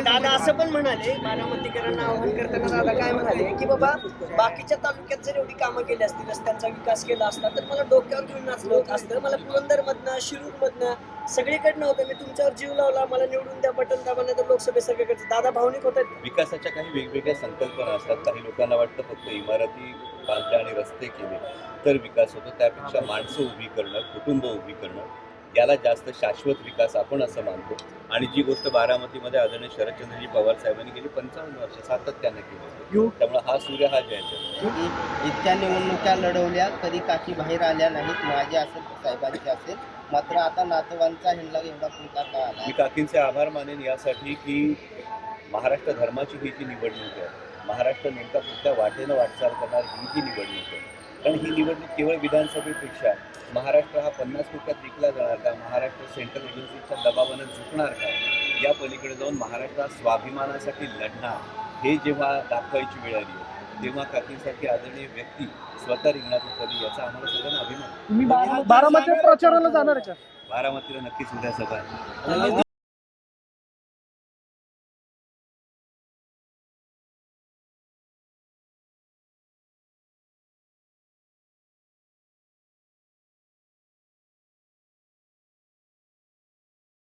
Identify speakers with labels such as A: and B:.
A: दादा असं पण म्हणाले, बारामतीकरांना आव्हान करताना दादा काय म्हणाले की बाबा बाकीच्या तालुक्यात जर एवढी कामं केली असती, रस्त्यांचा विकास केला असता तर मला डोक्यावर घेऊन नाचलं होत असतं. मला पुरंदरमधनं शिरूरमधनं सगळीकडनं होतं. मी तुमच्यावर जीव लावला, मला निवडून द्या, बटन दाबा, नाही तर लोकसभेत सगळीकडचं. दादा भावनिक होत आहेत.
B: विकासाच्या काही वेगवेगळ्या संकल्पना असतात. काही लोकांना वाटतं फक्त इमारती बांधल्या आणि रस्ते केले तर विकास होतो. त्यापेक्षा माणसं उभी करणं, कुटुंब उभी करणं, याला जास्त शाश्वत विकास आपण असं मानतो. आणि जी गोष्ट बारामतीमध्ये आदरणीय शरदचंद्रजी पवार साहेबांनी गेली 55 वर्ष सातत्यानं केली. त्यामुळे हा सूर्य हा जयचा.
C: इतक्या निवडणुका लढवल्या तरी काकी बाहेर आल्या नाहीत, माझे असेल साहेबांचे असेल, मात्र आता नातवांचा ह्यांना एवढा पुरता का आला.
B: मी काकींचे आभार मानेन यासाठी की महाराष्ट्र धर्माची ही जी निवडणूक आहे, महाराष्ट्र नेमका कुठल्या वाटेनं वाटचाल करणार ही जी निवडणूक आहे. कारण ही निवडणूक केवळ विधानसभेपेक्षा महाराष्ट्र हा 50 कोट्यात विकला जाणार का, महाराष्ट्र सेंट्रल एजन्सीच्या दबावानं झुकणार का, या पलीकडे जाऊन महाराष्ट्र स्वाभिमानासाठी लढणार हे जेव्हा दाखवायची वेळ आली आहे, तेव्हा काकींसारखी आदरणीय व्यक्ती स्वतः रिंगणात उतरली याचा आम्हाला सगळ्यांना अभिमान.
D: तुम्ही बारामती प्रचाराला जाणार आहे का?
B: बारामतीला नक्कीच उद्या सभा आहे.